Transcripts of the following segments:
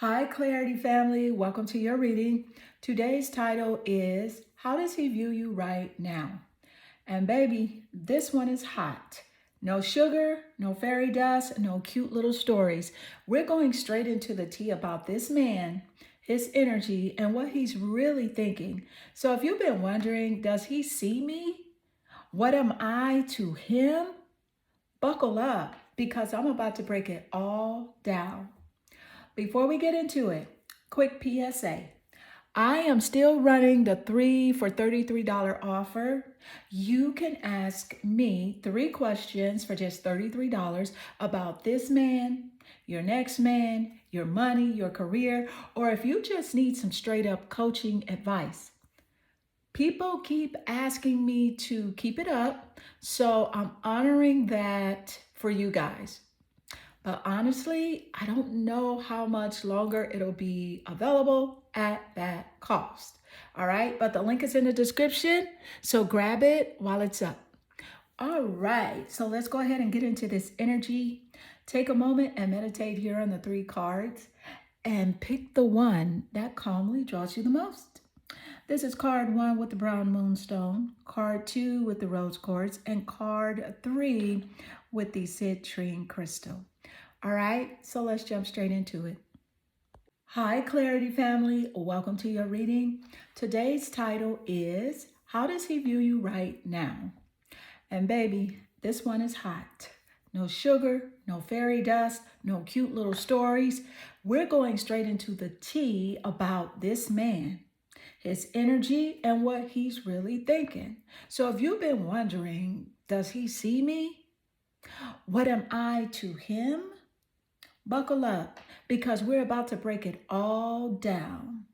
Hi, Clarity family. Welcome to your reading. Today's title is How Does He View You Right Now? And baby, this one is hot. No sugar, no fairy dust, no cute little stories. We're going straight into the tea about this man, his energy, and what he's really thinking. So if you've been wondering, does he see me? What am I to him? Buckle up because I'm about to break it all down. Before we get into it, quick PSA. I am still running the 3 for $33 offer. You can ask me 3 questions for just $33 about this man, your next man, your money, your career, or if you just need some straight up coaching advice. People keep asking me to keep it up, so I'm honoring that for you guys. But honestly, I don't know how much longer it'll be available at that cost. All right, but the link is in the description, so grab it while it's up. All right, so let's go ahead and get into this energy. Take a moment and meditate here on the 3 cards and pick the one that calmly draws you the most. This is card 1 with the brown moonstone, card 2 with the rose quartz, and card 3 with the citrine crystal. All right, so let's jump straight into it. Hi, Clarity family. Welcome to your reading. Today's title is How Does He View You Right Now? And baby, this one is hot. No sugar, no fairy dust, no cute little stories. We're going straight into the tea about this man, his energy, and what he's really thinking. So if you've been wondering, does he see me? What am I to him? Buckle up because we're about to break it all down.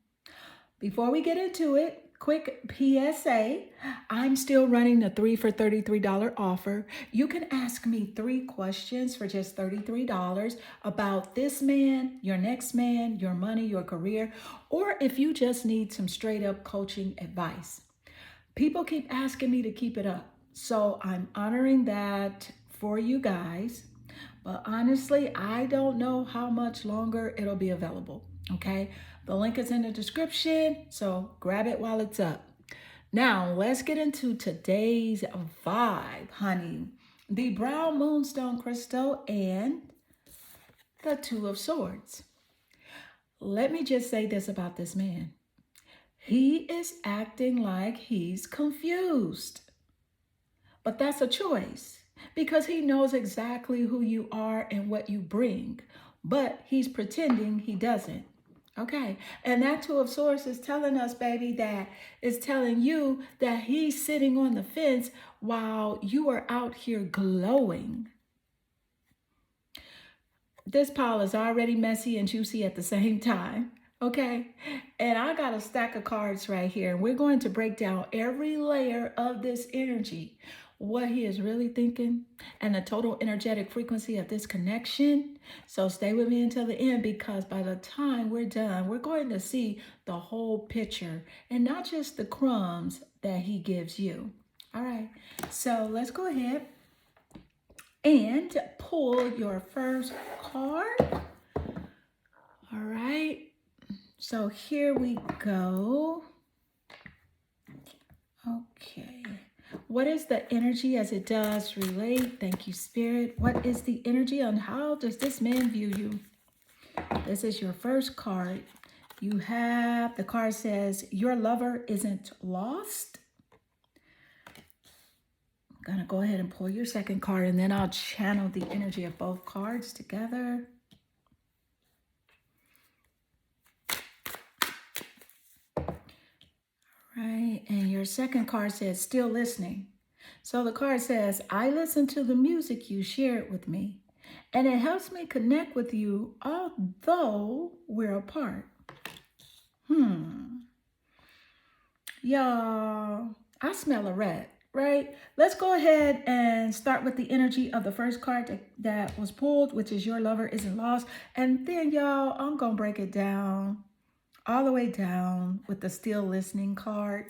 Before we get into it, quick PSA. I'm still running the 3 for $33 offer. You can ask me 3 questions for just $33 about this man, your next man, your money, your career, or if you just need some straight up coaching advice. People keep asking me to keep it up, so I'm honoring that for you guys. But honestly, I don't know how much longer it'll be available. Okay. The link is in the description, so grab it while it's up. Now, let's get into today's vibe, honey. The brown moonstone crystal and the 2 of swords. Let me just say this about this man. He is acting like he's confused. But that's a choice because he knows exactly who you are and what you bring, but he's pretending he doesn't. Okay. And that 2 of swords is telling us, baby, that is telling you that he's sitting on the fence while you are out here glowing. This pile is already messy and juicy at the same time. Okay. And I got a stack of cards right here, and we're going to break down every layer of this energy, what he is really thinking, and the total energetic frequency of this connection. So stay with me until the end because by the time we're done, we're going to see the whole picture and not just the crumbs that he gives you. All right. So let's go ahead and pull your first card. All right. So here we go. Okay. What is the energy as it does relate? Thank you, Spirit. What is the energy on how does this man view you? This is your first card. You have, the card says, your lover isn't lost. I'm going to go ahead and pull your second card and then I'll channel the energy of both cards together. Right, and your second card says, still listening. So the card says, I listen to the music you shared with me, and it helps me connect with you, although we're apart. Y'all, I smell a rat, right? Let's go ahead and start with the energy of the first card that was pulled, which is your lover isn't lost. And then, y'all, I'm going to break it down all the way down with the still listening card.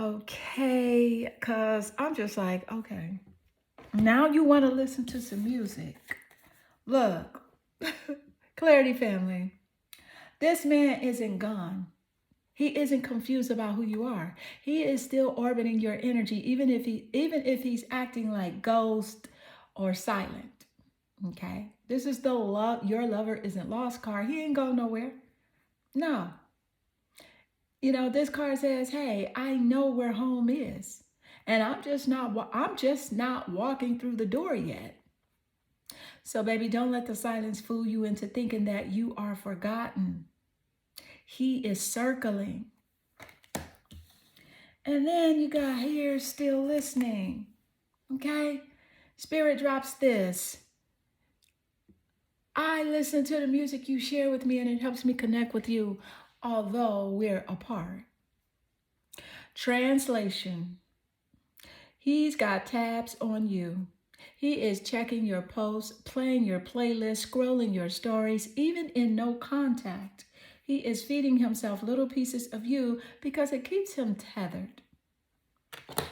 Okay, because I'm just like, okay, now you want to listen to some music. Look, Clarity family, This man isn't gone. He isn't confused about who you are. He is still orbiting your energy, even if he's acting like ghost or silent. Okay? This is the love. Your lover isn't lost card. He ain't going nowhere. No. You know, this card says, hey, I know where home is. And I'm just not walking through the door yet. So baby, don't let the silence fool you into thinking that you are forgotten. He is circling. And then you got here still listening. Okay? Spirit drops this. I listen to the music you share with me and it helps me connect with you, although we're apart. Translation. He's got tabs on you. He is checking your posts, playing your playlist, scrolling your stories, even in no contact. He is feeding himself little pieces of you because it keeps him tethered.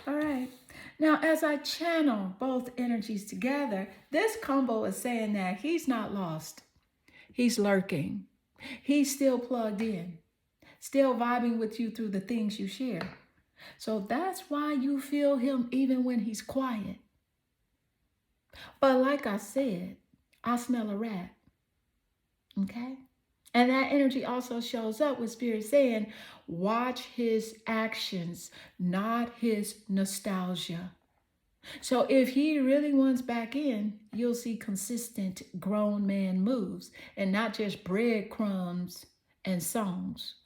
All right. Now, as I channel both energies together, this combo is saying that he's not lost. He's lurking. He's still plugged in, still vibing with you through the things you share. So that's why you feel him even when he's quiet. But like I said, I smell a rat. Okay? And that energy also shows up with Spirit saying, watch his actions, not his nostalgia. So if he really wants back in, you'll see consistent grown man moves and not just breadcrumbs and songs.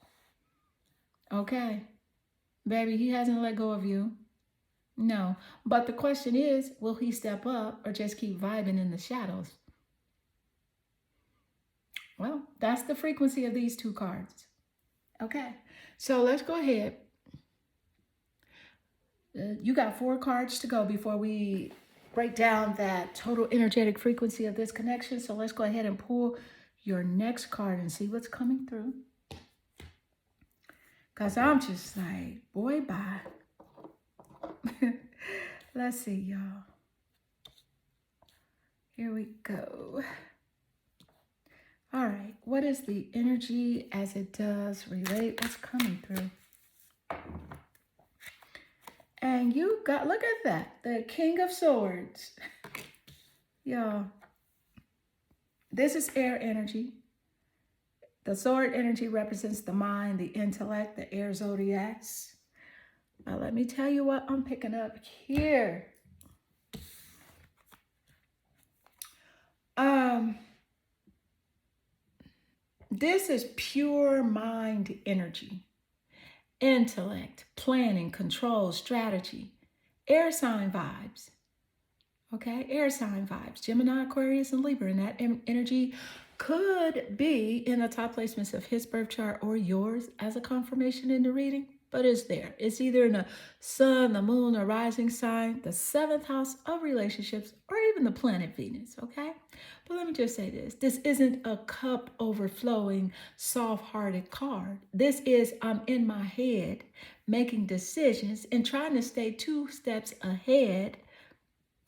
Okay? Baby, he hasn't let go of you. No. But the question is, will he step up or just keep vibing in the shadows? Well, that's the frequency of these two cards. Okay, so let's go ahead. You got 4 cards to go before we break down that total energetic frequency of this connection. So let's go ahead and pull your next card and see what's coming through. Because I'm just like, boy, bye. Let's see, y'all. Here we go. All right, what is the energy as it does relate? What's coming through? And you got, look at that, the King of Swords. Y'all, this is air energy. The sword energy represents the mind, the intellect, the air zodiacs. Now, let me tell you what I'm picking up here. This is pure mind energy, intellect, planning, control, strategy, air sign vibes. Okay, air sign vibes, Gemini, Aquarius, and Libra. And that energy could be in the top placements of his birth chart or yours as a confirmation in the reading, but it's there. It's either in the sun, the moon, or rising sign, the 7th house of relationships, or even the planet Venus, okay? But let me just say this. This isn't a cup overflowing, soft-hearted card. This is I'm in my head making decisions and trying to stay 2 steps ahead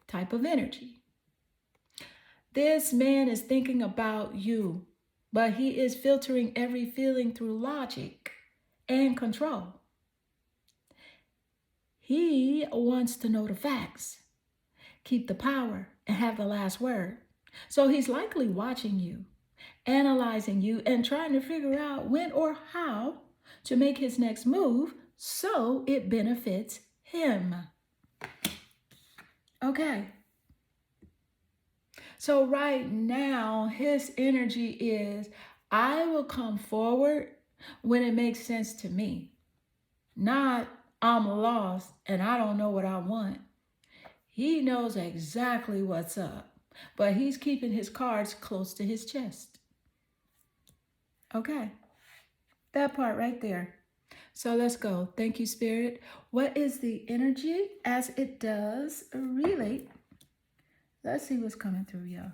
type of energy. This man is thinking about you, but he is filtering every feeling through logic and control. He wants to know the facts, keep the power, and have the last word. So he's likely watching you, analyzing you, and trying to figure out when or how to make his next move so it benefits him. Okay. So right now, his energy is, I will come forward when it makes sense to me. Not, I'm lost and I don't know what I want. He knows exactly what's up, but he's keeping his cards close to his chest. Okay. That part right there. So let's go. Thank you, Spirit. What is the energy as it does relate? Let's see what's coming through, y'all.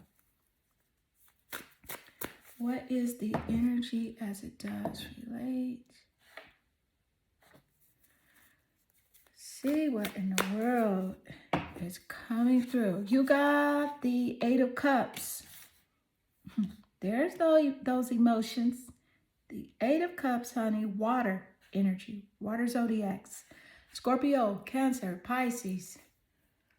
What is the energy as it does relate? See what in the world is coming through. You got the 8 of Cups. There's those emotions, The Eight of Cups, honey, water energy, water zodiacs, Scorpio, Cancer, Pisces.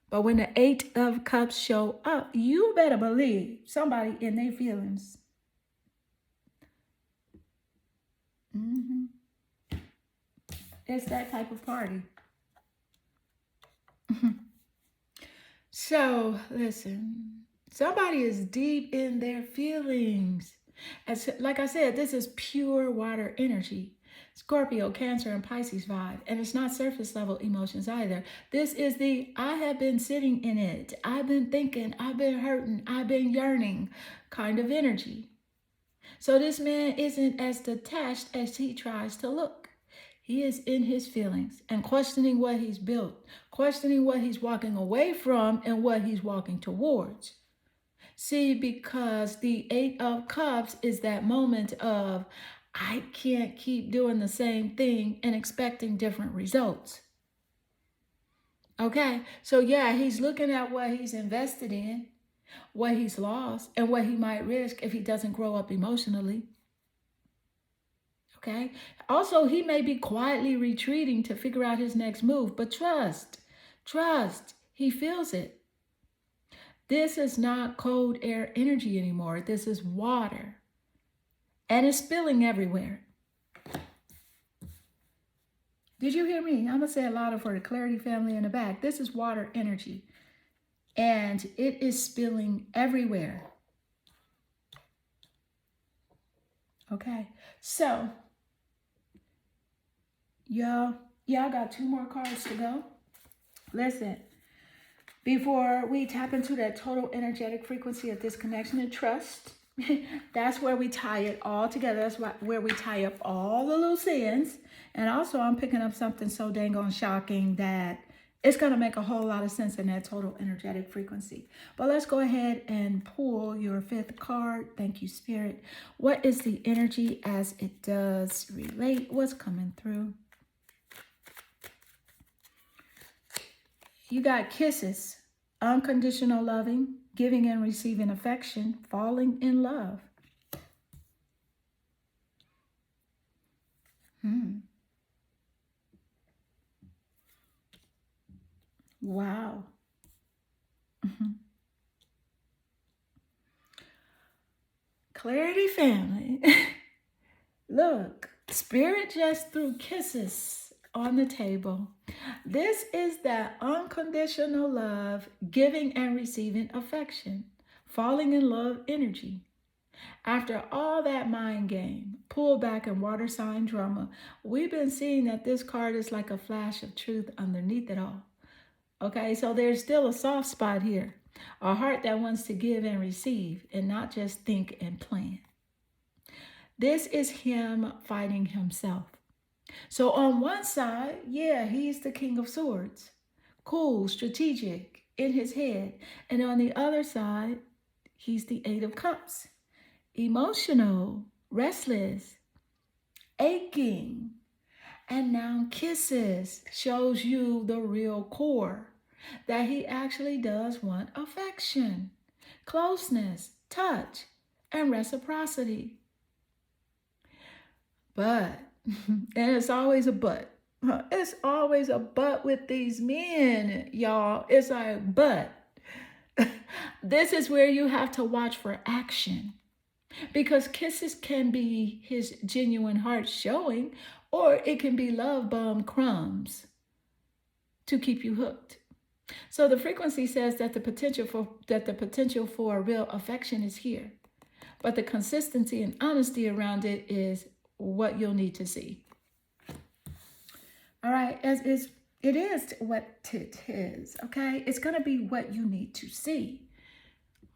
But when the Eight of Cups show up, you better believe somebody in their feelings. It's that type of party. So, listen, somebody is deep in their feelings. As, like I said, this is pure water energy. Scorpio, Cancer, and Pisces vibe. And it's not surface level emotions either. This is the I have been sitting in it. I've been thinking, I've been hurting, I've been yearning kind of energy. So this man isn't as detached as he tries to look. He is in his feelings and questioning what he's built, questioning what he's walking away from and what he's walking towards. See, because the Eight of Cups is that moment of, I can't keep doing the same thing and expecting different results. Okay, so yeah, he's looking at what he's invested in, what he's lost, and what he might risk if he doesn't grow up emotionally. Okay, also, he may be quietly retreating to figure out his next move, but trust, he feels it. This is not cold air energy anymore. This is water. And it's spilling everywhere. Did you hear me? I'm going to say it louder for the Clarity family in the back. This is water energy. And it is spilling everywhere. Okay. So, y'all got 2 more cards to go. Listen. Before we tap into that total energetic frequency of this connection and trust, that's where we tie it all together. That's where we tie up all the loose ends. And also, I'm picking up something so dang on shocking that it's going to make a whole lot of sense in that total energetic frequency. But let's go ahead and pull your 5th card. Thank you, Spirit. What is the energy as it does relate? What's coming through? You got kisses, unconditional loving, giving and receiving affection, falling in love. Wow. Clarity family. Look, Spirit just threw kisses on the table. This is that unconditional love, giving and receiving affection, falling in love energy. After all that mind game, pull back and water sign drama, we've been seeing that this card is like a flash of truth underneath it all. Okay, so there's still a soft spot here, a heart that wants to give and receive and not just think and plan. This is him fighting himself. So on one side, yeah, he's the King of Swords. Cool, strategic, in his head. And on the other side, he's the Eight of Cups. Emotional, restless, aching. And now kisses shows you the real core. That he actually does want affection, closeness, touch, and reciprocity. But, and it's always a but. It's always a but with these men, y'all. It's like, but. This is where you have to watch for action. Because kisses can be his genuine heart showing, or it can be love bomb crumbs to keep you hooked. So the frequency says that the potential for real affection is here. But the consistency and honesty around it is what you'll need to see. All right, it is what it is, okay? It's going to be what you need to see.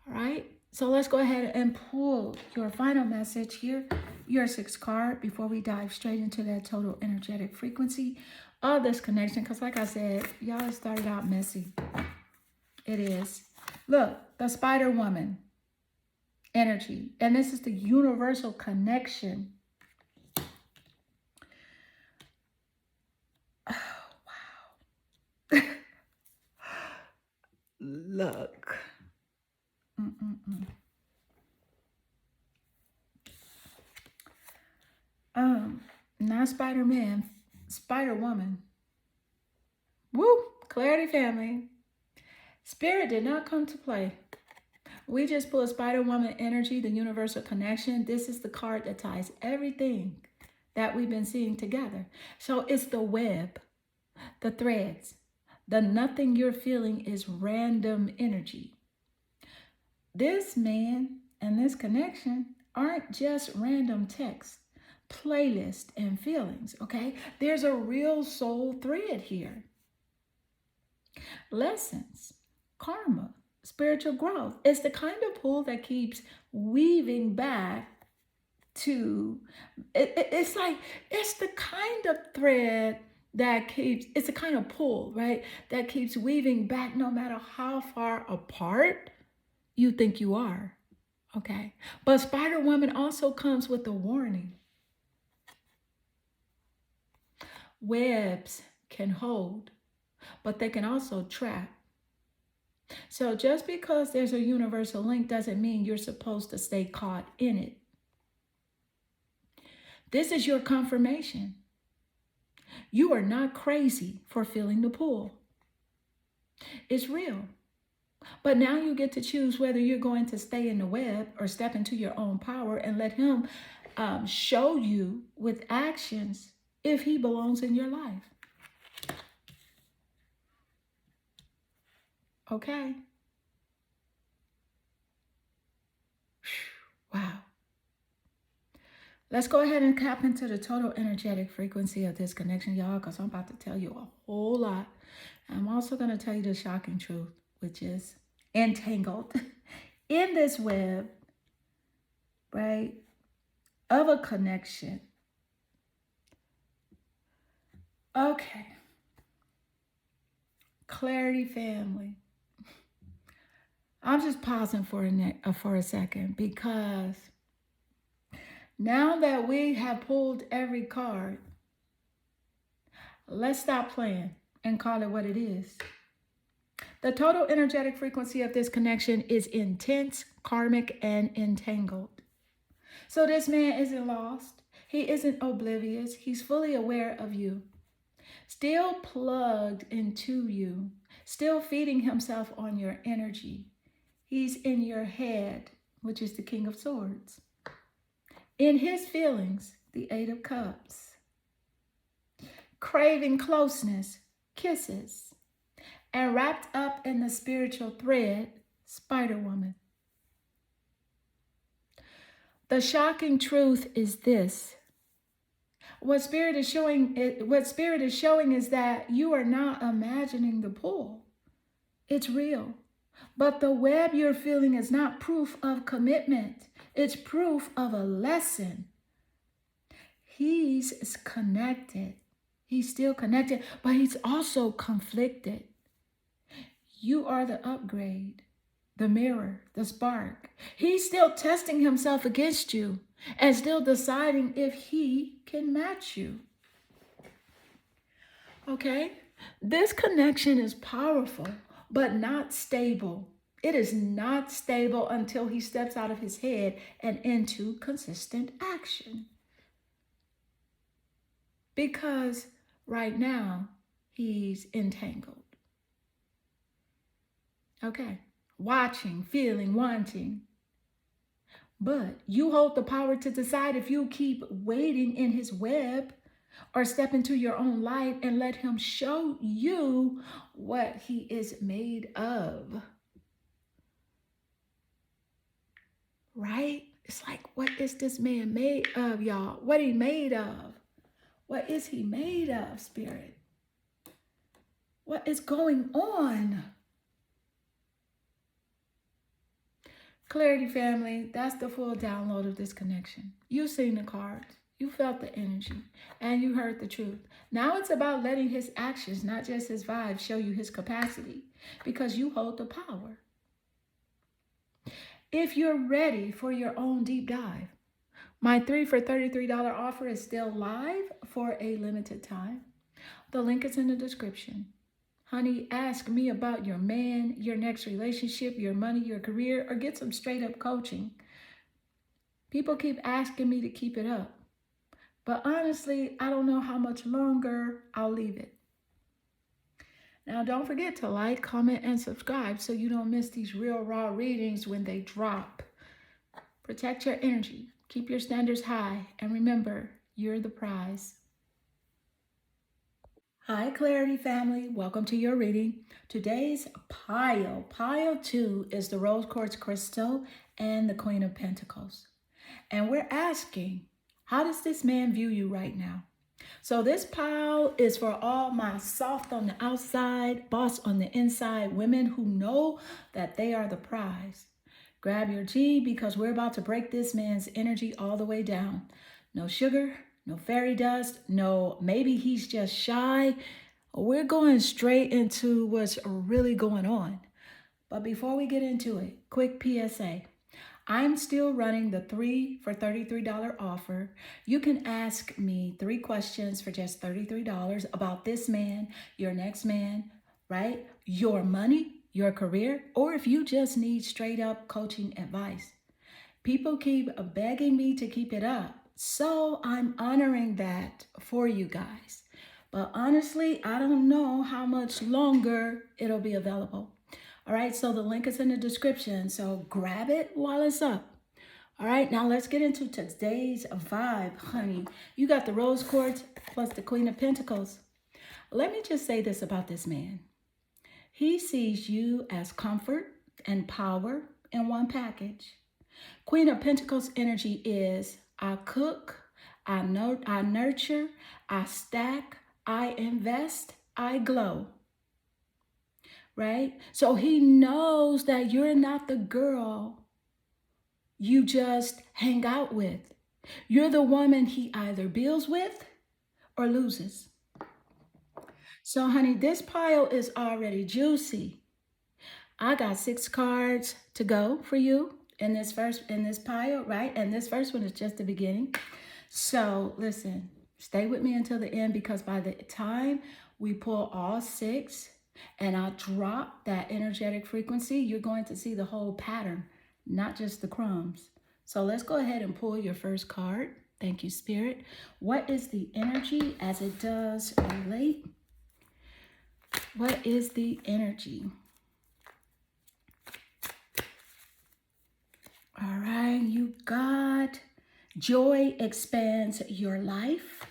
All right, so let's go ahead and pull your final message here, your 6th card, before we dive straight into that total energetic frequency of this connection. Because like I said, y'all started out messy. It is. Look, the Spider Woman energy. And this is the universal connection. Oh, wow. Look. Not Spider-Man, Spider-Woman. Woo! Clarity family. Spirit did not come to play. We just pulled Spider-Woman energy, the universal connection. This is the card that ties everything that we've been seeing together. So it's the web, the threads. The nothing you're feeling is random energy. This man and this connection aren't just random text, playlist, and feelings, okay? There's a real soul thread here. Lessons, karma, spiritual growth. It's the kind of pull that keeps weaving back to, it's the kind of thread that keeps, it's a kind of pull, right? That keeps weaving back no matter how far apart you think you are, okay? But Spider-Woman also comes with a warning. Webs can hold, but they can also trap. So just because there's a universal link doesn't mean you're supposed to stay caught in it. This is your confirmation. You are not crazy for feeling the pull. It's real. But now you get to choose whether you're going to stay in the web or step into your own power and let him show you with actions if he belongs in your life. Okay. Wow. Let's go ahead and tap into the total energetic frequency of this connection, y'all, because I'm about to tell you a whole lot. I'm also going to tell you the shocking truth, which is entangled in this web, right, of a connection. Okay. Clarity family. I'm just pausing for a second because now that we have pulled every card, let's stop playing and call it what it is. The total energetic frequency of this connection is intense, karmic, and entangled. So this man isn't lost. He isn't oblivious. He's fully aware of you. Still plugged into you. Still feeding himself on your energy. He's in your head, which is the King of Swords. In his feelings, the Eight of Cups. Craving closeness, kisses. And wrapped up in the spiritual thread, Spider-Woman. The shocking truth is this. What Spirit is showing is that you are not imagining the pull. It's real. But the web you're feeling is not proof of commitment. It's proof of a lesson. He's connected. He's still connected, but he's also conflicted. You are the upgrade, the mirror, the spark. He's still testing himself against you and still deciding if he can match you. Okay? This connection is powerful, but not stable. It is not stable until he steps out of his head and into consistent action. Because right now, he's entangled. Okay? Watching, feeling, wanting. But you hold the power to decide if you keep waiting in his web or step into your own light and let him show you what he is made of. Right? It's like, what is this man made of, y'all? What he made of? What is he made of, Spirit? What is going on? Clarity family, that's the full download of this connection. You've seen the cards. You felt the energy and you heard the truth. Now it's about letting his actions, not just his vibes, show you his capacity because you hold the power. If you're ready for your own deep dive, my 3 for $33 offer is still live for a limited time. The link is in the description. Honey, ask me about your man, your next relationship, your money, your career, or get some straight up coaching. People keep asking me to keep it up. But honestly, I don't know how much longer I'll leave it. Now, don't forget to like, comment, and subscribe so you don't miss these real raw readings when they drop. Protect your energy, keep your standards high, and remember, you're the prize. Hi, Clarity family. Welcome to your reading. Today's pile 2, is the Rose Quartz Crystal and the Queen of Pentacles. And we're asking, how does this man view you right now? So this pile is for all my soft on the outside, boss on the inside, women who know that they are the prize. Grab your tea because we're about to break this man's energy all the way down. No sugar, no fairy dust, no maybe he's just shy. We're going straight into what's really going on. But before we get into it, quick PSA. I'm still running the 3 for $33 offer. You can ask me 3 questions for just $33 about this man, your next man, right? Your money, your career, or if you just need straight up coaching advice. People keep begging me to keep it up, so I'm honoring that for you guys. But honestly, I don't know how much longer it'll be available. All right, so the link is in the description, so grab it while it's up. All right, now let's get into today's vibe, honey. You got the Rose Quartz plus the Queen of Pentacles. Let me just say this about this man. He sees you as comfort and power in one package. Queen of Pentacles energy is I cook, I nurture, I stack, I invest, I glow. Right? So he knows that you're not the girl you just hang out with. You're the woman he either builds with or loses. So honey, this pile is already juicy. I got 6 cards to go for you in this pile, right? And this first one is just the beginning. So listen, stay with me until the end because by the time we pull all 6, and I drop that energetic frequency, you're going to see the whole pattern, not just the crumbs. So let's go ahead and pull your first card. Thank you, Spirit. What is the energy as it does relate? What is the energy? All right, you got joy expands your life,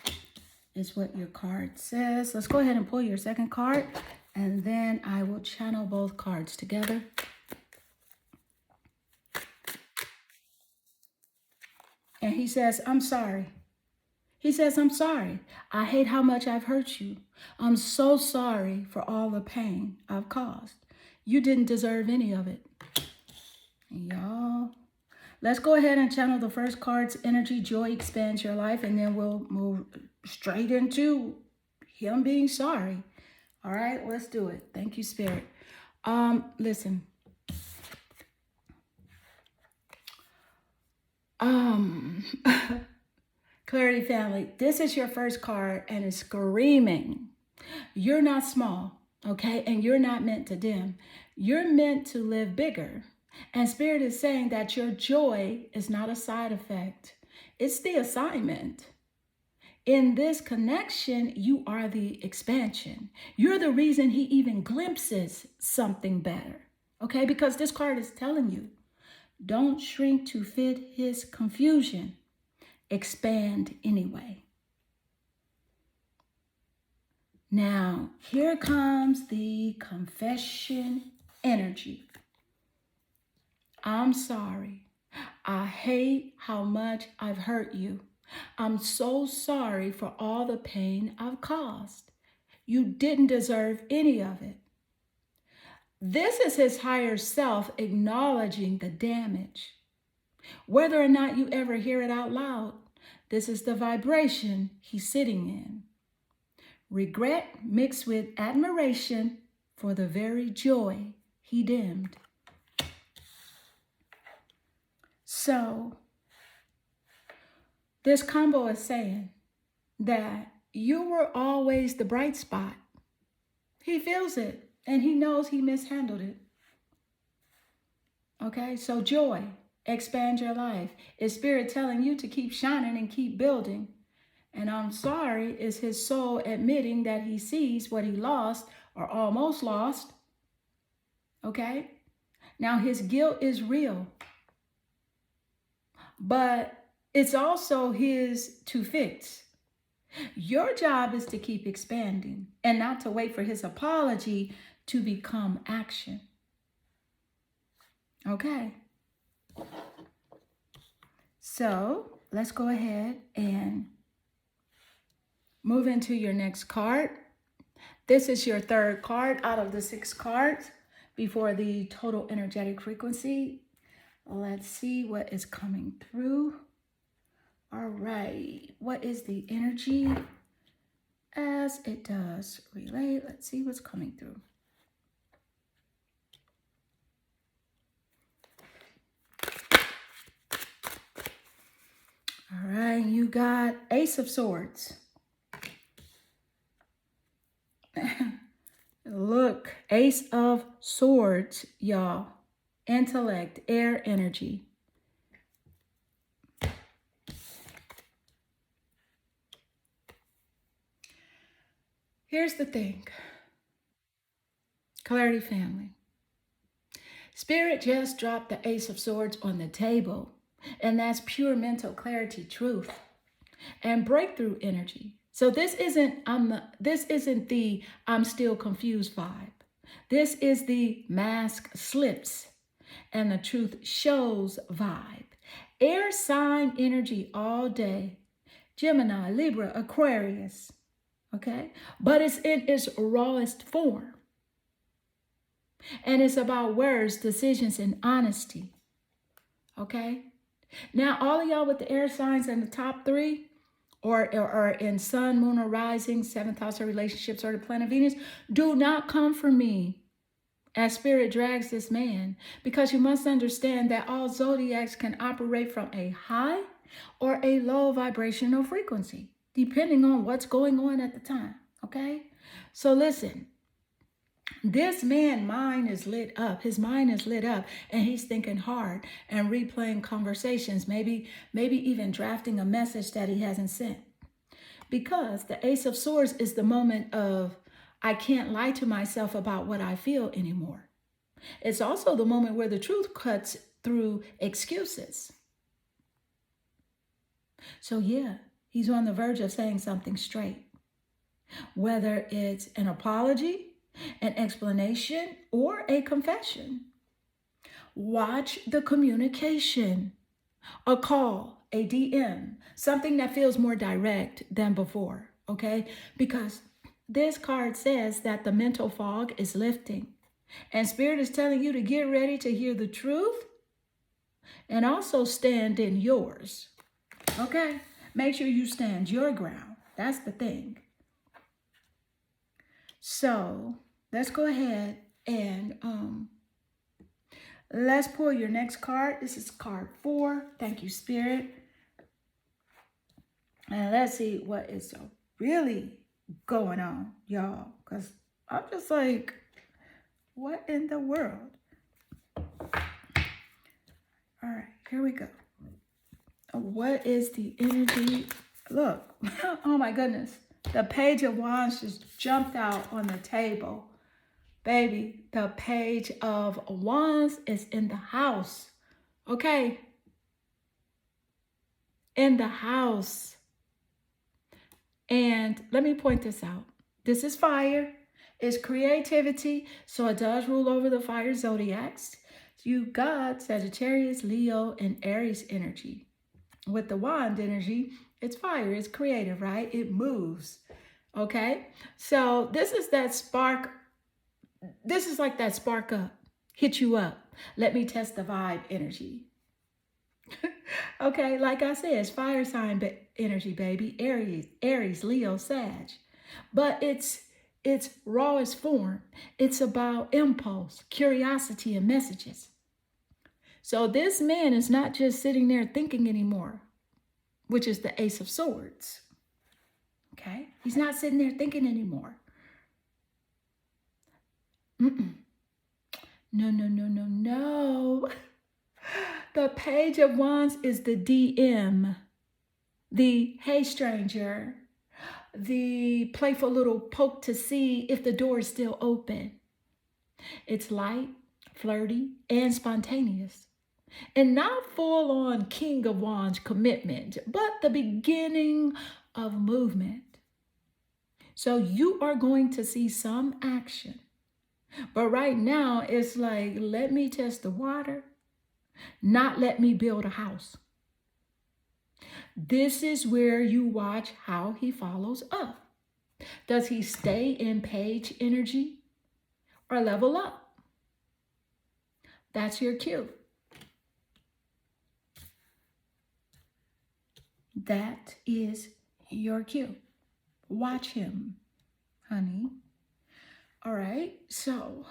is what your card says. Let's go ahead and pull your second card. And then I will channel both cards together. And he says, I'm sorry. He says, I'm sorry. I hate how much I've hurt you. I'm so sorry for all the pain I've caused. You didn't deserve any of it. Y'all, let's go ahead and channel the first card's energy. Joy expands your life. And then we'll move straight into him being sorry. All right, let's do it. Thank you, Spirit. Listen. Clarity family, this is your first card and it's screaming. You're not small, okay? And you're not meant to dim. You're meant to live bigger. And Spirit is saying that your joy is not a side effect. It's the assignment. In this connection, you are the expansion. You're the reason he even glimpses something better, okay? Because this card is telling you, don't shrink to fit his confusion. Expand anyway. Now, here comes the confession energy. I'm sorry. I hate how much I've hurt you. I'm so sorry for all the pain I've caused. You didn't deserve any of it. This is his higher self acknowledging the damage. Whether or not you ever hear it out loud, this is the vibration he's sitting in. Regret mixed with admiration for the very joy he dimmed. So, this combo is saying that you were always the bright spot. He feels it and he knows he mishandled it. Okay, so joy, expand your life. Is Spirit telling you to keep shining and keep building? And I'm sorry is his soul admitting that he sees what he lost or almost lost. Okay? Now his guilt is real, but it's also his to fix. Your job is to keep expanding and not to wait for his apology to become action. Okay? So let's go ahead and move into your next card. This is your third card out of the 6 cards before the total energetic frequency. Let's see what is coming through. All right, what is the energy as it does relate? Let's see what's coming through. All right, you got Ace of Swords. Look, Ace of Swords, y'all. Intellect, air energy. Here's the thing. Clarity family. Spirit just dropped the Ace of Swords on the table, and that's pure mental clarity, truth, and breakthrough energy. So this isn't the I'm still confused vibe. This is the mask slips and the truth shows vibe. Air sign energy all day. Gemini, Libra, Aquarius. Okay? But it's in its rawest form. And it's about words, decisions, and honesty. Okay? Now, all of y'all with the air signs in the top 3, or in sun, moon, or rising, 7th house of relationships, or the planet Venus, do not come for me as spirit drags this man, because you must understand that all zodiacs can operate from a high or a low vibrational frequency, depending on what's going on at the time, okay? So listen, this man's mind is lit up. His mind is lit up, and he's thinking hard and replaying conversations, maybe even drafting a message that he hasn't sent. Because the Ace of Swords is the moment of, I can't lie to myself about what I feel anymore. It's also the moment where the truth cuts through excuses. So yeah, he's on the verge of saying something straight. Whether it's an apology, an explanation, or a confession. Watch the communication. A call, a DM, something that feels more direct than before, okay? Because this card says that the mental fog is lifting. And Spirit is telling you to get ready to hear the truth and also stand in yours, okay? Make sure you stand your ground. That's the thing. So let's go ahead and let's pull your next card. This is card 4. Thank you, Spirit. And let's see what is really going on, y'all. Because I'm just like, what in the world? All right, here we go. What is the energy? Look, oh my goodness. The Page of Wands just jumped out on the table. Baby, the Page of Wands is in the house. Okay? In the house. And let me point this out. This is fire. It's creativity. So it does rule over the fire zodiacs. You got Sagittarius, Leo, and Aries energy. With the wand energy, it's fire. It's creative, right? It moves. Okay? So this is that spark. This is like that spark up. Hit you up. Let me test the vibe energy. Okay, like I said, it's fire sign energy, baby. Aries, Leo, Sag. But it's rawest form. It's about impulse, curiosity, and messages. So this man is not just sitting there thinking anymore, which is the Ace of Swords. Okay? He's not sitting there thinking anymore. No. The Page of Wands is the DM. the hey stranger, the playful little poke to see if the door is still open. It's light, flirty, and spontaneous. And not full on King of Wands commitment, but the beginning of movement. So you are going to see some action. But right now, it's like, let me test the water, not let me build a house. This is where you watch how he follows up. Does he stay in page energy or level up? That's your cue. That is your cue. Watch him, honey. All right, so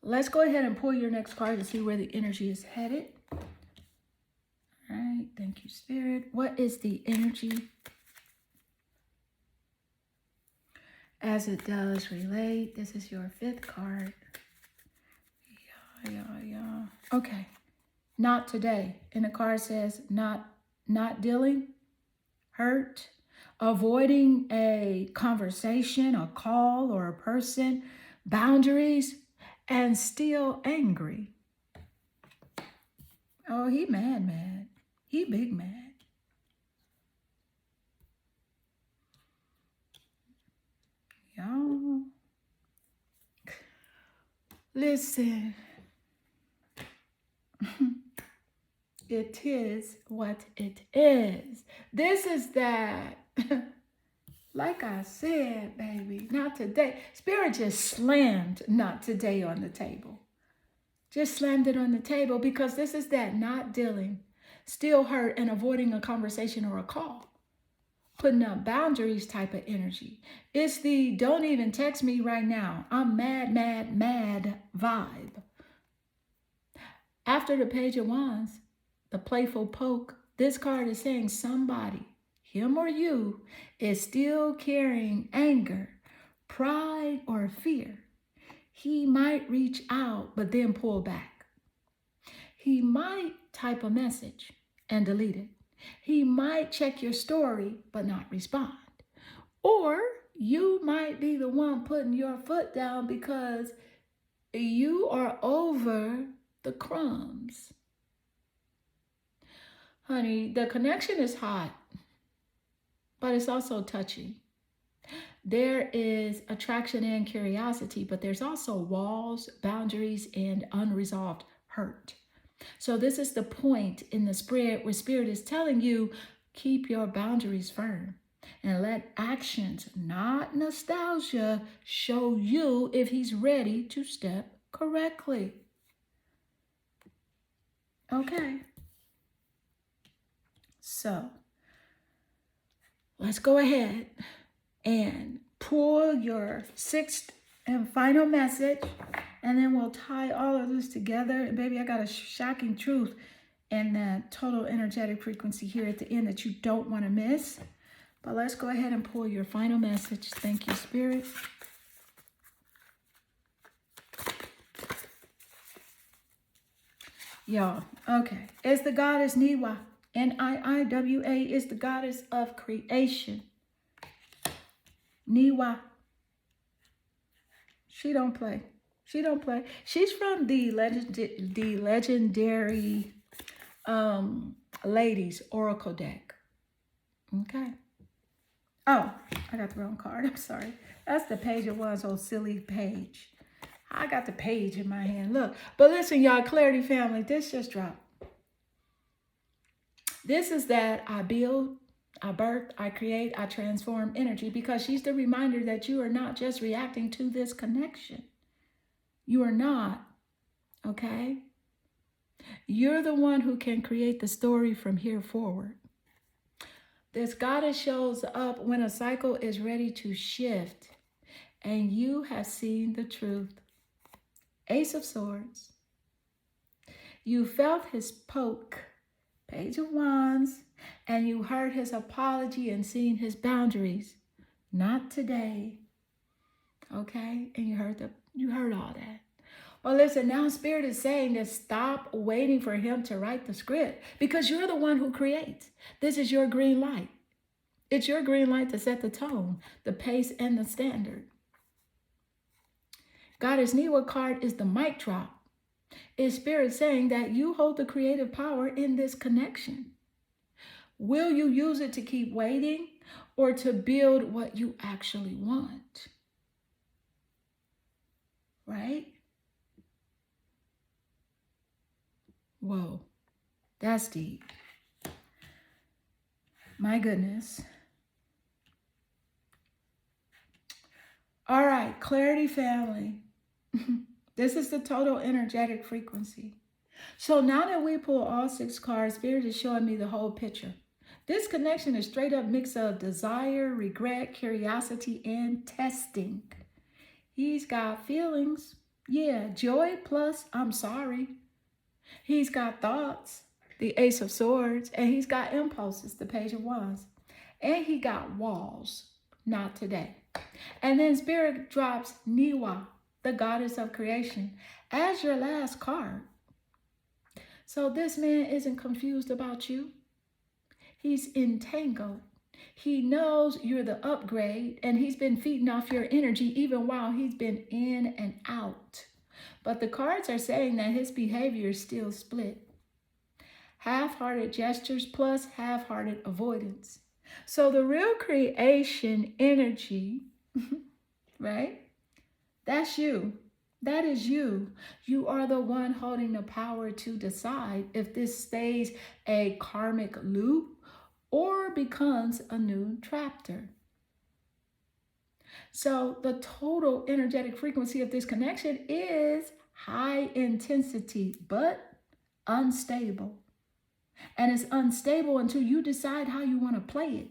let's go ahead and pull your next card to see where the energy is headed. All right, thank you, Spirit. What is the energy as it does relate? This is your fifth card. Yeah. Okay, not today. And the card says not dealing, hurt, avoiding a conversation, a call, or a person, boundaries, and still angry. Oh, he mad. He big mad. Y'all, listen. It is what it is. This is that. Like I said, baby, not today. Spirit just slammed not today on the table. Just slammed it on the table because this is that not dealing, still hurt, and avoiding a conversation or a call. Putting up boundaries type of energy. It's the don't even text me right now. I'm mad vibe. After the Page of Wands, the playful poke, this card is saying somebody, him or you, is still carrying anger, pride, or fear. He might reach out, but then pull back. He might type a message and delete it. He might check your story, but not respond. Or you might be the one putting your foot down because you are over the crumbs. Honey, the connection is hot, but it's also touchy. There is attraction and curiosity, but there's also walls, boundaries, and unresolved hurt. So this is the point in the spread where Spirit is telling you, keep your boundaries firm and let actions, not nostalgia, show you if he's ready to step correctly. Okay. So let's go ahead and pull your sixth and final message, and then we'll tie all of this together. And baby, I got a shocking truth and that total energetic frequency here at the end that you don't want to miss. But let's go ahead and pull your final message. Thank you, Spirit. Y'all, okay. It's the goddess Niwa. Niiwa is the goddess of creation. Niwa. She don't play. She don't play. She's from the legendary ladies oracle deck. Okay. Oh, I got the wrong card. I'm sorry. That's the Page of Wands, old silly page. I got the page in my hand. Look. But listen, y'all, Clarity family, this just dropped. This is that I build, I birth, I create, I transform energy, because she's the reminder that you are not just reacting to this connection. You are not, okay? You're the one who can create the story from here forward. This goddess shows up when a cycle is ready to shift and you have seen the truth. Ace of Swords. You felt his poke, Page of Wands, and you heard his apology and seen his boundaries. Not today. Okay? And you heard all that. Well, listen, now Spirit is saying to stop waiting for him to write the script because you're the one who creates. This is your green light. It's your green light to set the tone, the pace, and the standard. Goddess Niwa card is the mic drop. Is Spirit saying that you hold the creative power in this connection? Will you use it to keep waiting or to build what you actually want? Right? Whoa, that's deep. My goodness. All right, Clarity family. This is the total energetic frequency. So now that we pull all 6 cards, Spirit is showing me the whole picture. This connection is straight up mix of desire, regret, curiosity, and testing. He's got feelings. Yeah, joy plus I'm sorry. He's got thoughts, the Ace of Swords, and he's got impulses, the Page of Wands. And he got walls, not today. And then Spirit drops Niwa, the goddess of creation, as your last card. So this man isn't confused about you. He's entangled. He knows you're the upgrade, and he's been feeding off your energy even while he's been in and out. But the cards are saying that his behavior is still split. Half-hearted gestures plus half-hearted avoidance. So the real creation energy, right? That's you. That is you. You are the one holding the power to decide if this stays a karmic loop or becomes a new chapter. So the total energetic frequency of this connection is high intensity, but unstable. And it's unstable until you decide how you want to play it.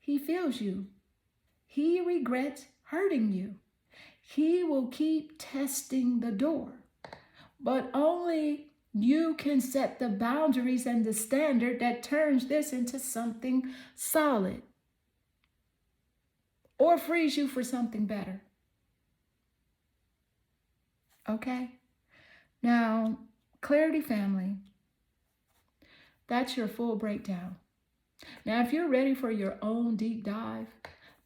He feels you. He regrets hurting you. He will keep testing the door, but only you can set the boundaries and the standard that turns this into something solid or frees you for something better. Okay? Now, Clarity family, that's your full breakdown. Now, if you're ready for your own deep dive,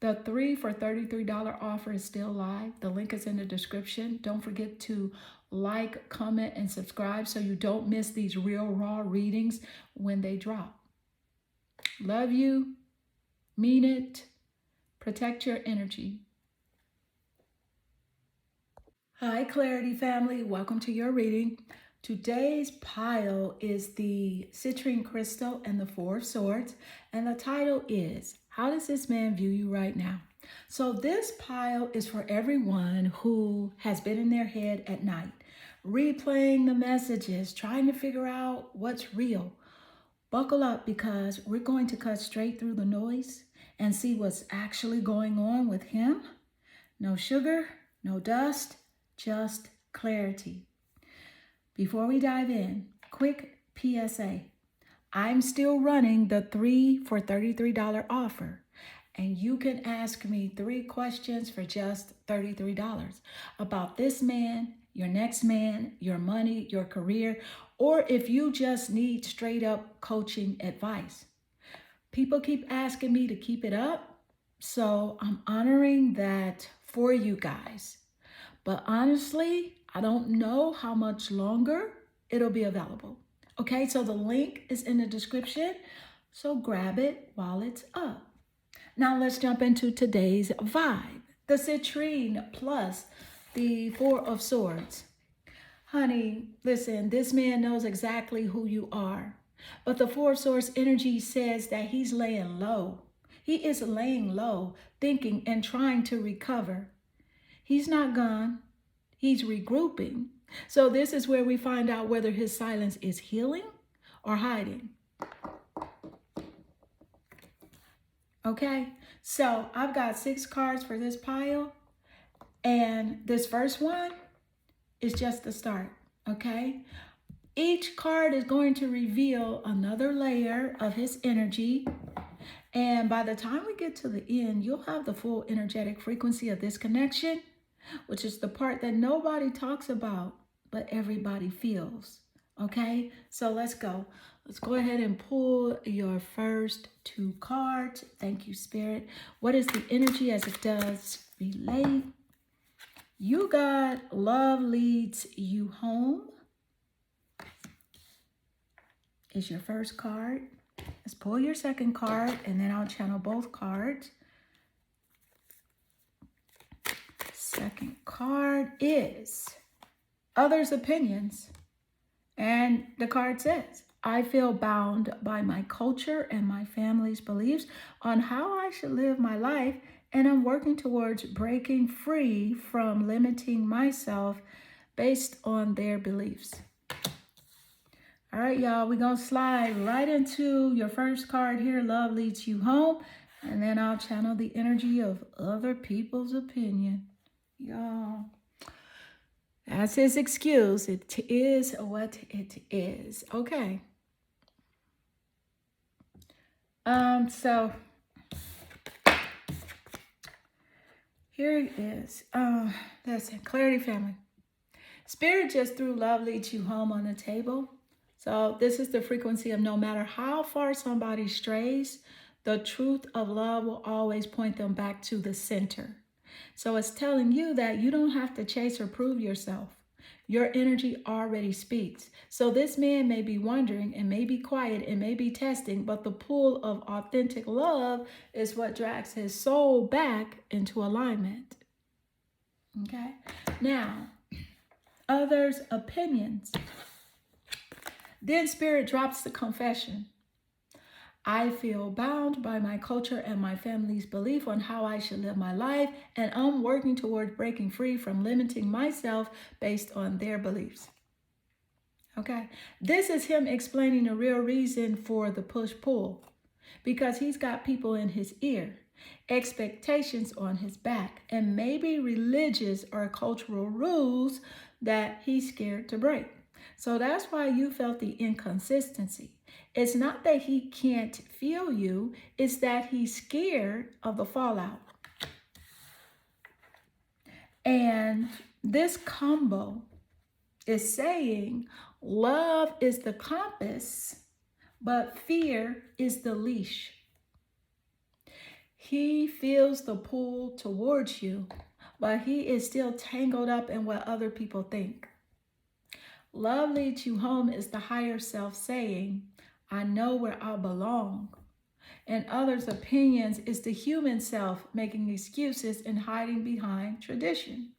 the 3 for $33 offer is still live. The link is in the description. Don't forget to like, comment, and subscribe so you don't miss these real raw readings when they drop. Love you. Mean it. Protect your energy. Hi, Clarity family. Welcome to your reading. Today's pile is the citrine crystal and the 4 of swords. And the title is, how does this man view you right now? So this pile is for everyone who has been in their head at night, replaying the messages, trying to figure out what's real. Buckle up because we're going to cut straight through the noise and see what's actually going on with him. No sugar, no dust, just clarity. Before we dive in, quick PSA. I'm still running the 3 for $33 offer, and you can ask me 3 questions for just $33 about this man, your next man, your money, your career, or if you just need straight up coaching advice. People keep asking me to keep it up, so I'm honoring that for you guys. But honestly, I don't know how much longer it'll be available. Okay, so the link is in the description, so grab it while it's up. Now let's jump into today's vibe. The citrine plus the 4 of swords. Honey, listen, this man knows exactly who you are. But the 4 of swords energy says that he's laying low. He is laying low, thinking and trying to recover. He's not gone. He's regrouping. So this is where we find out whether his silence is healing or hiding. Okay, so I've got 6 cards for this pile. And this first one is just the start, okay? Each card is going to reveal another layer of his energy. And by the time we get to the end, you'll have the full energetic frequency of this connection. which is the part that nobody talks about, but everybody feels. Okay, so let's go. Let's go ahead and pull your first two cards. Thank you, Spirit. What is the energy as it does relate? You got love leads you home is your first card. Let's pull your second card and then I'll channel both cards. Second card is others' opinions. And the card says, I feel bound by my culture and my family's beliefs on how I should live my life, and I'm working towards breaking free from limiting myself based on their beliefs. All right, y'all, we're going to slide right into your first card here, love leads you home, and then I'll channel the energy of other people's opinion. Y'all. That's his excuse. It is what it is. Okay. So here it is. Listen, Clarity family. Spirit just threw love leads you home on the table. So this is the frequency of no matter how far somebody strays, the truth of love will always point them back to the center. So it's telling you that you don't have to chase or prove yourself. Your energy already speaks. So this man may be wondering and may be quiet and may be testing, but the pull of authentic love is what drags his soul back into alignment. Okay? Now, others' opinions. Then Spirit drops the confession. I feel bound by my culture and my family's belief on how I should live my life, and I'm working toward breaking free from limiting myself based on their beliefs. Okay, this is him explaining the real reason for the push-pull, because he's got people in his ear, expectations on his back, and maybe religious or cultural rules that he's scared to break. So that's why you felt the inconsistency. It's not that he can't feel you, it's that he's scared of the fallout. And this combo is saying love is the compass, but fear is the leash. He feels the pull towards you, but he is still tangled up in what other people think. Love leads you home is the higher self saying, I know where I belong. And others' opinions is the human self making excuses and hiding behind tradition.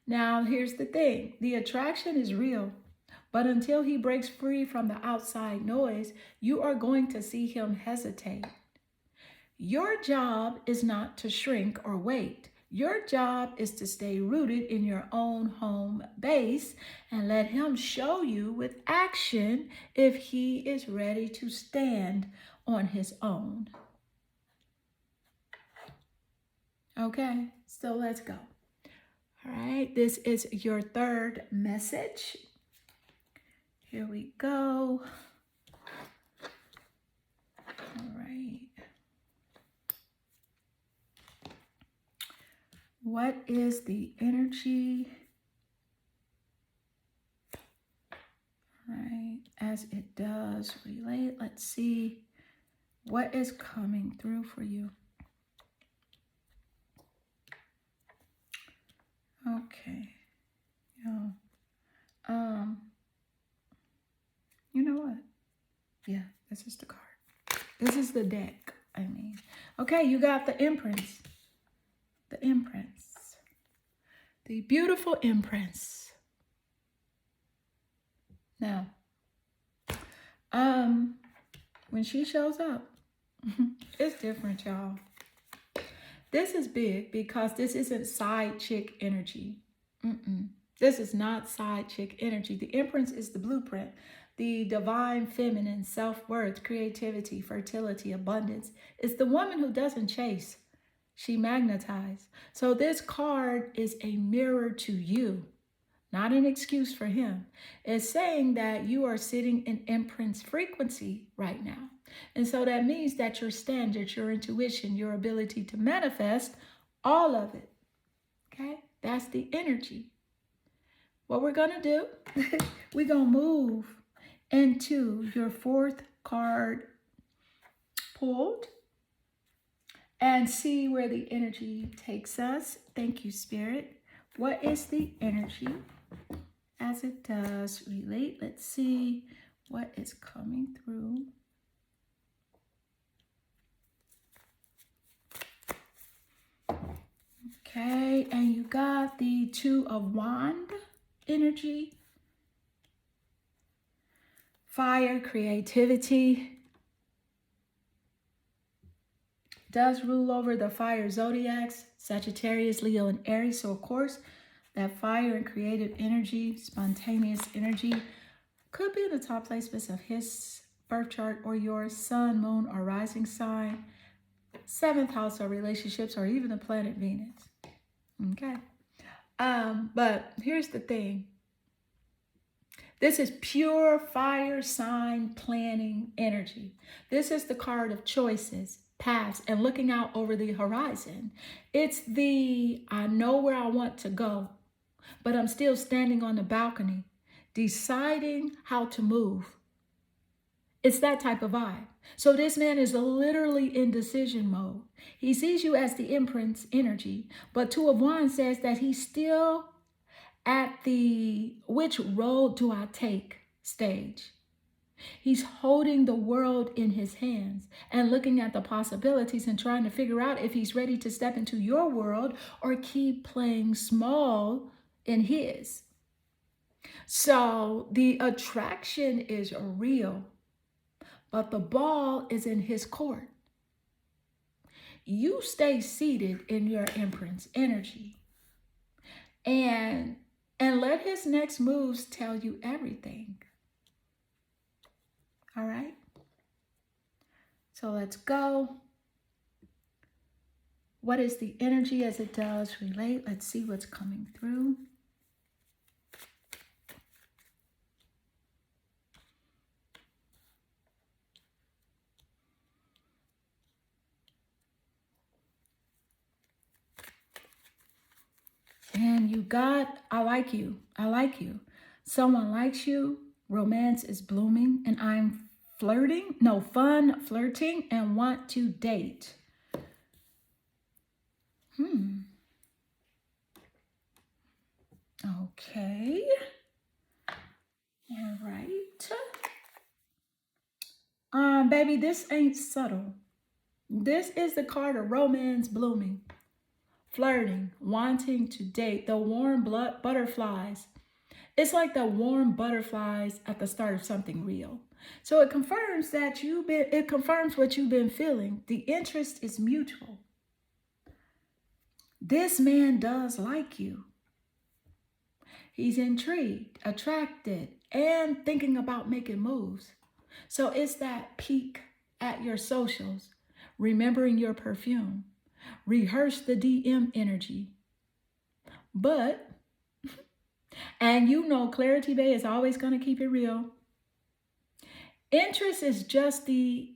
Now, here's the thing. The attraction is real, but until he breaks free from the outside noise, you are going to see him hesitate. Your job is not to shrink or wait. Your job is to stay rooted in your own home base and let him show you with action if he is ready to stand on his own. Okay, so let's go. All right, this is your third message. Here we go. All right. What is the energy? All right, as it does relate, let's see what is coming through for you. Okay. Yeah. You know what? Yeah, this is the card. This is the deck, I mean. Okay, you got the imprints. The imprints. The beautiful imprints. Now, when she shows up, it's different, y'all. This is big because this isn't side chick energy. This is not side chick energy. The imprints is the blueprint. The divine feminine, self-worth, creativity, fertility, abundance. It's the woman who doesn't chase. She magnetizes. So this card is a mirror to you, not an excuse for him. It's saying that you are sitting in imprint's frequency right now. And so that means that your standards, your intuition, your ability to manifest, all of it, okay? That's the energy. What we're going to do, we're going to move into your fourth card pulled and see where the energy takes us. Thank you, Spirit. What is the energy as it does relate? Let's see what is coming through. Okay, and you got the Two of Wands energy. Fire, creativity. Does rule over the fire zodiacs, Sagittarius, Leo, and Aries. So, of course, that fire and creative energy, spontaneous energy, could be in the top placements of his birth chart or your sun, moon, or rising sign, 7th house or relationships, or even the planet Venus. Okay. But here's the thing. This is pure fire sign planning energy. This is the card of choices, paths, and looking out over the horizon. It's the, I know where I want to go, but I'm still standing on the balcony, deciding how to move. It's that type of vibe. So this man is literally in decision mode. He sees you as the Empress energy, but Two of Wands says that he's still at the which road do I take stage. He's holding the world in his hands and looking at the possibilities and trying to figure out if he's ready to step into your world or keep playing small in his. So the attraction is real, but the ball is in his court. You stay seated in your Empress energy and let his next moves tell you everything. All right? So let's go. What is the energy as it does relate? Let's see what's coming through. And you got, I like you. I like you. Someone likes you. Romance is blooming. And I'm flirting. No, fun, flirting, and want to date. Okay. All right. Baby, this ain't subtle. This is the card of romance blooming. Flirting, wanting to date, the warm blood butterflies. It's like the warm butterflies at the start of something real. So it confirms that it confirms what you've been feeling. The interest is mutual. This man does like you. He's intrigued, attracted, and thinking about making moves. So it's that peek at your socials, remembering your perfume. Rehearse the DM energy. But, and you know Clarity Bay is always going to keep it real. Interest is just the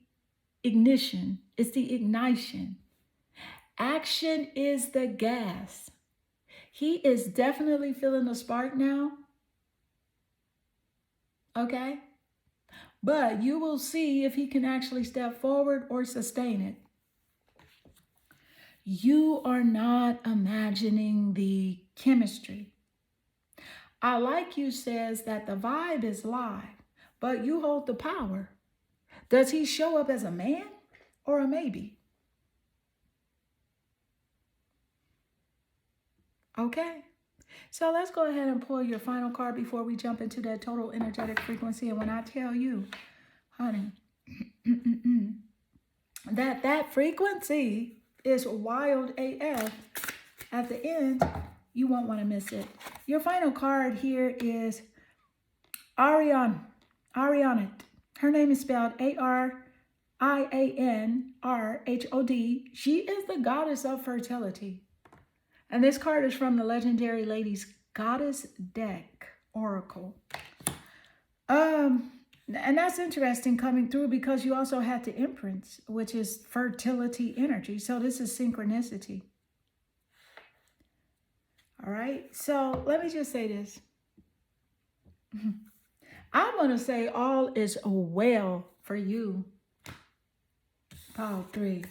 ignition. It's the ignition. Action is the gas. He is definitely feeling the spark now. Okay? But you will see if he can actually step forward or sustain it. You are not imagining the chemistry. I like you says that the vibe is live, but you hold the power. Does he show up as a man or a maybe? Okay. So let's go ahead and pull your final card before we jump into that total energetic frequency. And when I tell you, honey, that frequency is wild AF, at the end, you won't want to miss it. Your final card here is Arianrhod. Her name is spelled Arianrhod. She is the goddess of fertility. And this card is from the Legendary Ladies Goddess Deck Oracle. And that's interesting coming through because you also had the Empress, which is fertility energy. So this is synchronicity. All right. So let me just say this. I'm going to say all is well for you, Paul 3.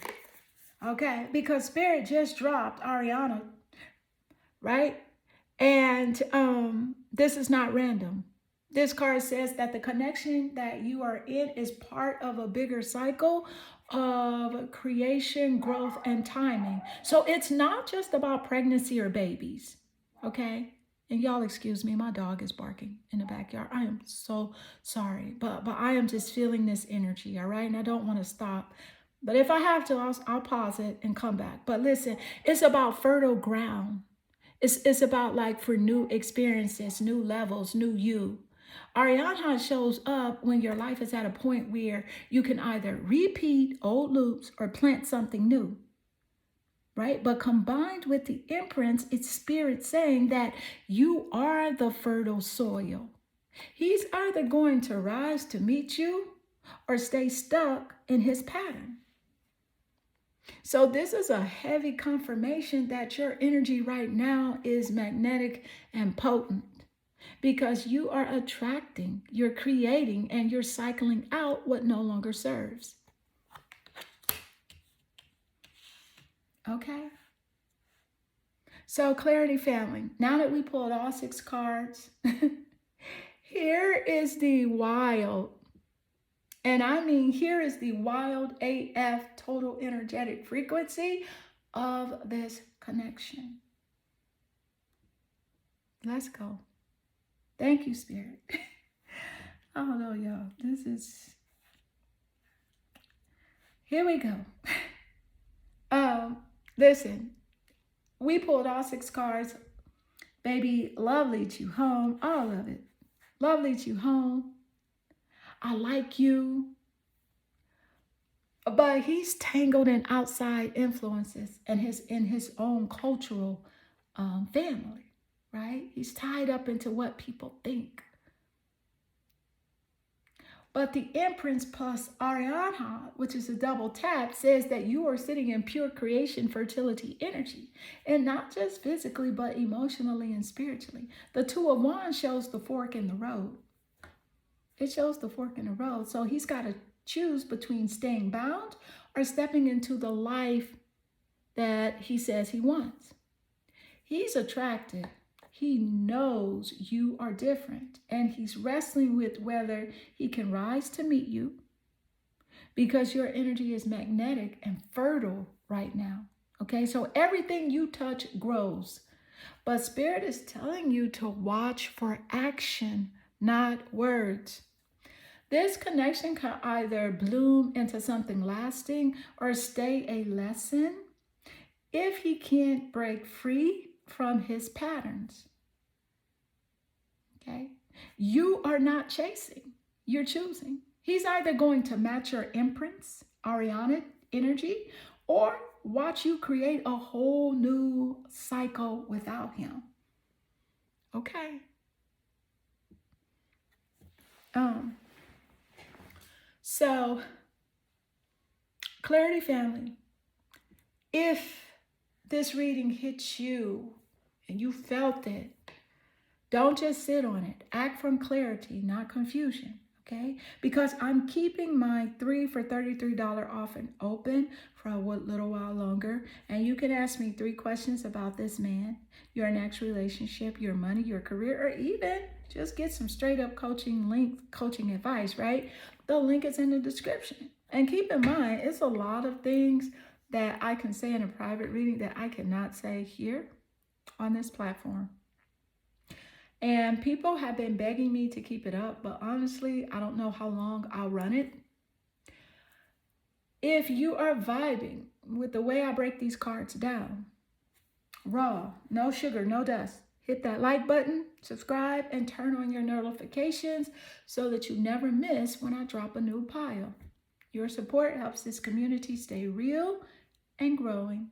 Okay. Because Spirit just dropped Ariana, right? And this is not random. This card says that the connection that you are in is part of a bigger cycle of creation, growth, and timing. So it's not just about pregnancy or babies, okay? And y'all excuse me, my dog is barking in the backyard. I am so sorry, but I am just feeling this energy, all right? And I don't want to stop. But if I have to, I'll pause it and come back. But listen, it's about fertile ground. It's about like for new experiences, new levels, new you. Ariana shows up when your life is at a point where you can either repeat old loops or plant something new, right? But combined with the imprints, it's Spirit saying that you are the fertile soil. He's either going to rise to meet you or stay stuck in his pattern. So this is a heavy confirmation that your energy right now is magnetic and potent because you are attracting, you're creating, and you're cycling out what no longer serves. Okay? So Clarity family, now that we pulled all 6 cards, here is the wild, and I mean here is the wild AF total energetic frequency of this connection. Let's go. Thank you, Spirit. I don't know, y'all. This is... Here we go. Listen, we pulled all 6 cards. Baby, love leads you home. All of it. Love leads you home. I like you. But he's tangled in outside influences and in his own cultural family, right? He's tied up into what people think. But the imprints plus Ariana, which is a double tap, says that you are sitting in pure creation, fertility energy. And not just physically, but emotionally and spiritually. The 2 of Wands shows the fork in the road. It shows the fork in the road. So he's got to choose between staying bound or stepping into the life that he says he wants. He's attracted. He knows you are different, and he's wrestling with whether he can rise to meet you because your energy is magnetic and fertile right now. Okay, so everything you touch grows, but Spirit is telling you to watch for action, not words. This connection can either bloom into something lasting or stay a lesson if he can't break free from his patterns. Okay? You are not chasing, you're choosing. He's either going to match your imprints, Ariana energy, or watch you create a whole new cycle without him. Okay? So, Clarity family, if this reading hits you and you felt it, don't just sit on it. Act from clarity, not confusion, okay? Because I'm keeping my 3 for $33 offer open for a little while longer. And you can ask me 3 questions about this man, your next relationship, your money, your career, or even just get some straight up coaching advice, right? The link is in the description. And keep in mind, it's a lot of things that I can say in a private reading that I cannot say here on this platform. And people have been begging me to keep it up, but honestly, I don't know how long I'll run it. If you are vibing with the way I break these cards down, raw, no sugar, no dust, hit that like button, subscribe, and turn on your notifications so that you never miss when I drop a new pile. Your support helps this community stay real and growing.